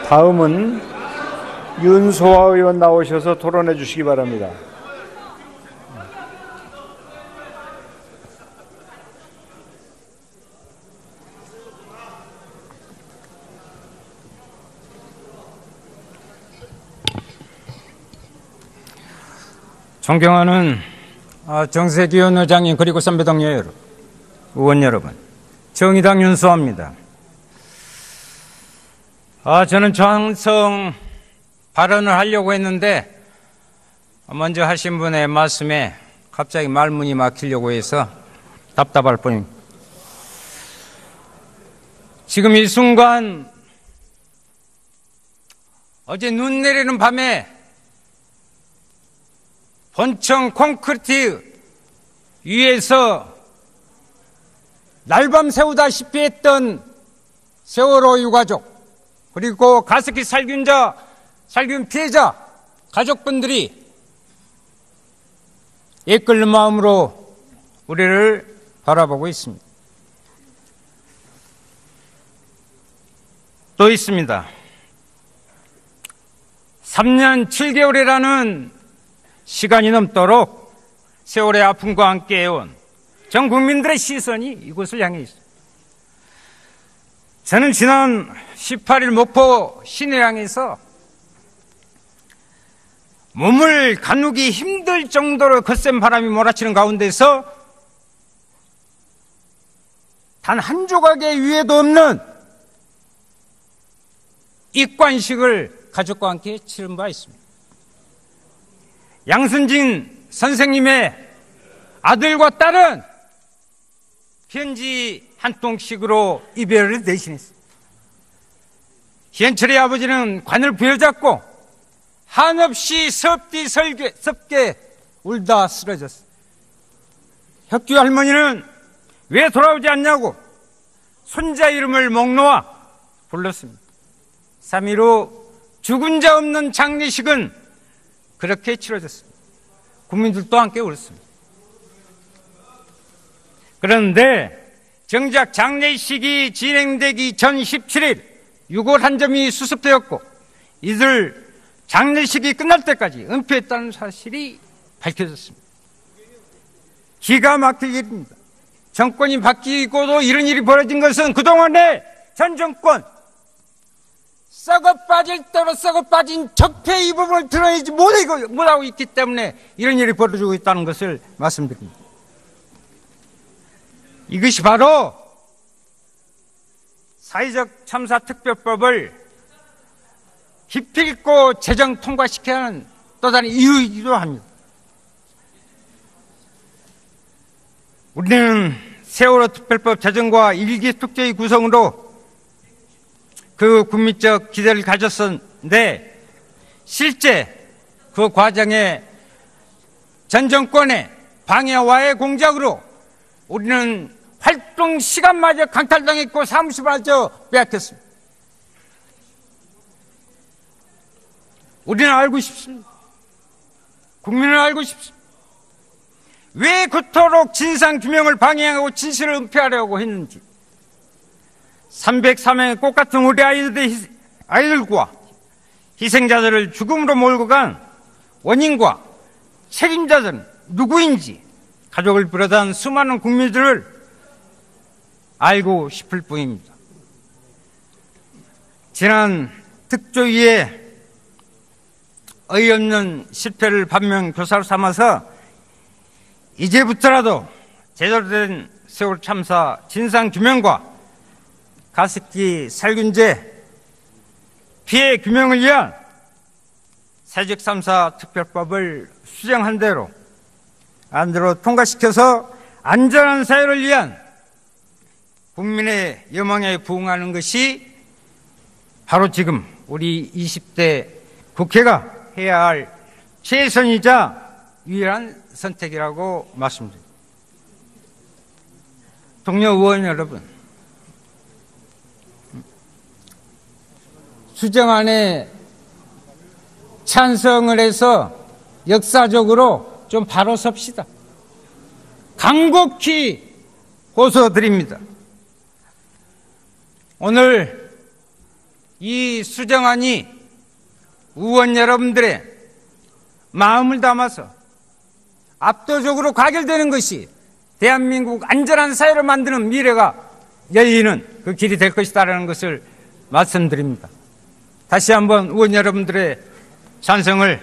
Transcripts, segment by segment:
다음은 윤소아 의원 나오셔서 토론해 주시기 바랍니다. 존경하는 정세균 의장님, 그리고 선배동 의원 여러분, 정의당 윤소아입니다. 저는 저항성 발언을 하려고 했는데 먼저 하신 분의 말씀에 갑자기 말문이 막히려고 해서 답답할 뿐입니다. 지금 이 순간 어제 눈 내리는 밤에 본청 콘크리트 위에서 날밤 새우다시피 했던 세월호 유가족, 그리고 가습기 살균 피해자 가족분들이 애끓는 마음으로 우리를 바라보고 있습니다. 또 있습니다. 3년 7개월이라는 시간이 넘도록 세월의 아픔과 함께 해온 전 국민들의 시선이 이곳을 향해 있습니다. 저는 지난 18일 목포 시내향에서 몸을 가누기 힘들 정도로 거센 바람이 몰아치는 가운데서 단 한 조각의 위에도 없는 입관식을 가족과 함께 치른 바 있습니다. 양순진 선생님의 아들과 딸은 편지 한 통씩으로 이별을 대신했습니다. 희연철의 아버지는 관을 부여잡고 한없이 섭게 울다 쓰러졌습니다. 혁규 할머니는 왜 돌아오지 않냐고 손자 이름을 목 놓아 불렀습니다. 3일 후 죽은 자 없는 장례식은 그렇게 치러졌습니다. 국민들도 함께 울었습니다. 그런데 정작 장례식이 진행되기 전 17일 6월 한 점이 수습되었고 이들 장례식이 끝날 때까지 은폐했다는 사실이 밝혀졌습니다. 기가 막힐 일입니다. 정권이 바뀌고도 이런 일이 벌어진 것은 그동안의 전 정권 썩어 빠질 대로 썩어 빠진 적폐 이 부분을 드러내지 못하고 있기 때문에 이런 일이 벌어지고 있다는 것을 말씀드립니다. 이것이 바로 사회적 참사 특별법을 기필코 제정 통과시켜야 하는 또 다른 이유이기도 합니다. 우리는 세월호 특별법 제정과 일기 특조위 구성으로 그 국민적 기대를 가졌었는데 실제 그 과정에 전 정권의 방해와의 공작으로 우리는 활동 시간마저 강탈당했고 사무실마저 빼앗겼습니다. 우리는 알고 싶습니다. 국민은 알고 싶습니다. 왜 그토록 진상규명을 방해하고 진실을 은폐하려고 했는지, 303명의 꽃같은 우리 아이들과 희생자들을 죽음으로 몰고 간 원인과 책임자들은 누구인지 가족을 비롯한 수많은 국민들을 알고 싶을 뿐입니다. 지난 특조위의 어이없는 실패를 반면교사로 삼아서 이제부터라도 제대로 된 세월 참사 진상규명과 가습기 살균제 피해 규명을 위한 사회적 참사 특별법을 수정한 대로 안대로 통과시켜서 안전한 사회를 위한 국민의 여망에 부응하는 것이 바로 지금 우리 20대 국회가 해야 할 최선이자 유일한 선택이라고 말씀드립니다. 동료 의원 여러분, 수정안에 찬성을 해서 역사적으로 좀 바로 섭시다. 간곡히 호소드립니다. 오늘 이 수정안이 의원 여러분들의 마음을 담아서 압도적으로 가결되는 것이 대한민국 안전한 사회를 만드는 미래가 열리는 그 길이 될 것이다라는 것을 말씀드립니다. 다시 한번 의원 여러분들의 찬성을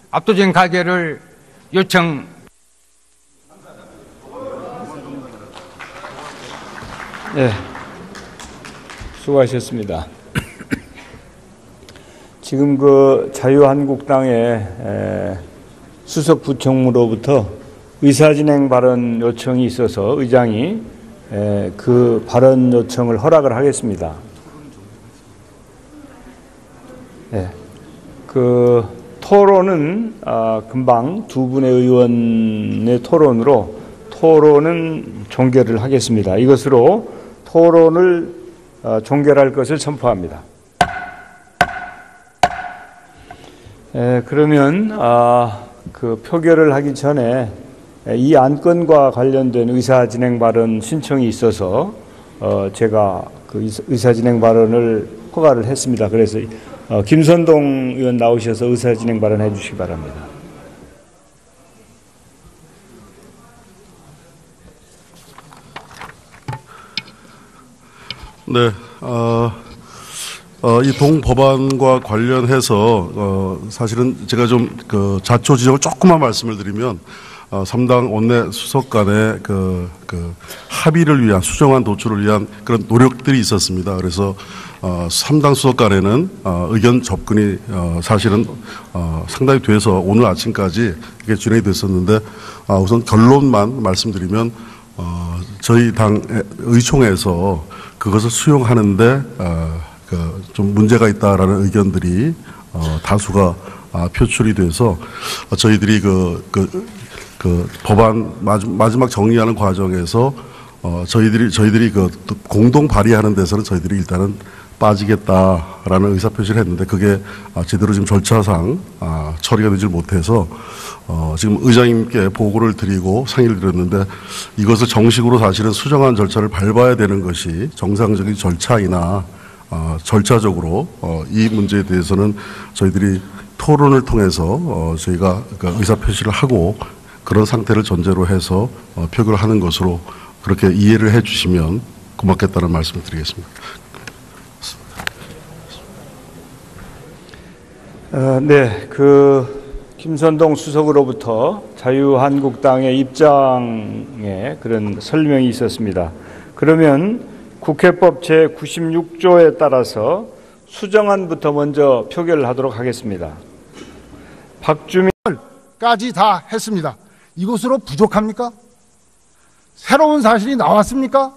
압도적인 가결을 요청. 네, 수고하셨습니다. 지금 그 자유한국당의 수석 부총무로부터 의사진행 발언 요청이 있어서 의장이 그 발언 요청을 허락을 하겠습니다. 네, 그 토론은 금방 두 분의 의원의 토론으로 토론은 종결을 하겠습니다. 이것으로 토론을 종결할 것을 선포합니다. 그러면 그 표결을 하기 전에 이 안건과 관련된 의사진행 발언 신청이 있어서 제가 그 의사진행 발언을 허가를 했습니다. 그래서 김선동 의원 나오셔서 의사진행 발언해 주시기 바랍니다. 네, 이 동법안과 관련해서 사실은 제가 좀 그 자초지종을 조금만 말씀을 드리면 3당 원내 수석 간의 그 합의를 위한 수정안 도출을 위한 그런 노력들이 있었습니다. 그래서 3당 수석 간에는 의견 접근이 사실은 상당히 돼서 오늘 아침까지 이게 진행이 됐었는데 우선 결론만 말씀드리면 저희 당 의총에서 그것을 수용하는데 좀 문제가 있다라는 의견들이 다수가 표출이 돼서 저희들이 그 법안 마지막 정리하는 과정에서 저희들이 그 공동 발의하는 데서는 저희들이 일단은 빠지겠다라는 의사 표시를 했는데 그게 제대로 지금 절차상 처리가 되질 못해서 지금 의장님께 보고를 드리고 상의를 드렸는데 이것을 정식으로 사실은 수정안 절차를 밟아야 되는 것이 정상적인 절차이나 절차적으로 이 문제에 대해서는 저희들이 토론을 통해서 저희가 의사 표시를 하고 그런 상태를 전제로 해서 표결을 하는 것으로 그렇게 이해를 해 주시면 고맙겠다는 말씀을 드리겠습니다. 네, 김선동 수석으로부터 자유한국당의 입장에 그런 설명이 있었습니다. 그러면 국회법 제96조에 따라서 수정안부터 먼저 표결을 하도록 하겠습니다. 박주민까지 다 했습니다. 이것으로 부족합니까? 새로운 사실이 나왔습니까?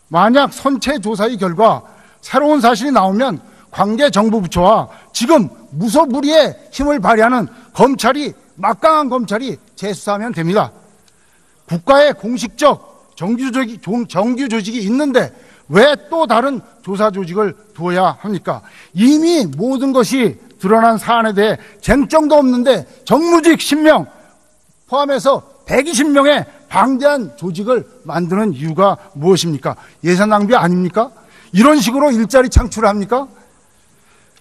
만약 선체 조사의 결과 새로운 사실이 나오면 관계 정부 부처와 지금 무소불위의 힘을 발휘하는 검찰이, 막강한 검찰이 재수사하면 됩니다. 국가의 공식적 정규 조직이 있는데 왜 또 다른 조사 조직을 두어야 합니까? 이미 모든 것이 드러난 사안에 대해 쟁점도 없는데 정무직 10명 포함해서 120명의 방대한 조직을 만드는 이유가 무엇입니까? 예산 낭비 아닙니까? 이런 식으로 일자리 창출을 합니까?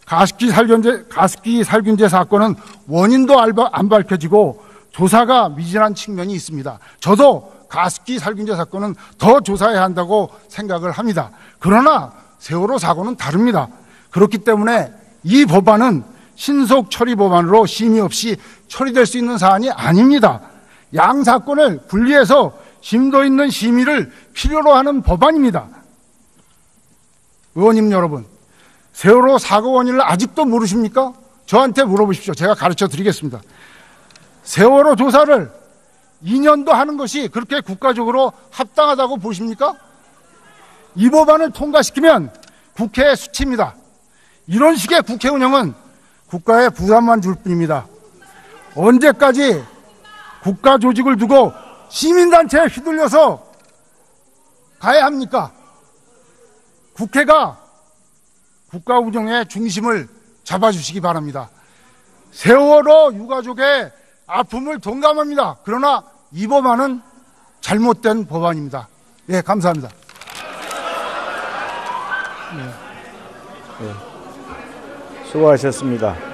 가습기 살균제 사건은 원인도 안 밝혀지고 조사가 미진한 측면이 있습니다. 저도 가습기 살균제 사건은 더 조사해야 한다고 생각을 합니다. 그러나 세월호 사고는 다릅니다. 그렇기 때문에 이 법안은 신속 처리 법안으로 심의 없이 처리될 수 있는 사안이 아닙니다. 양 사건을 분리해서 심도 있는 심의를 필요로 하는 법안입니다. 의원님 여러분, 세월호 사고 원인을 아직도 모르십니까? 저한테 물어보십시오. 제가 가르쳐 드리겠습니다. 세월호 조사를 2년도 하는 것이 그렇게 국가적으로 합당하다고 보십니까? 이 법안을 통과시키면 국회의 수치입니다. 이런 식의 국회 운영은 국가에 부담만 줄 뿐입니다. 언제까지 국가 조직을 두고 시민단체에 휘둘려서 가야 합니까? 국회가 국가 운영의 중심을 잡아주시기 바랍니다. 세월호 유가족의 아픔을 동감합니다. 그러나 이 법안은 잘못된 법안입니다. 예, 감사합니다. 수고하셨습니다.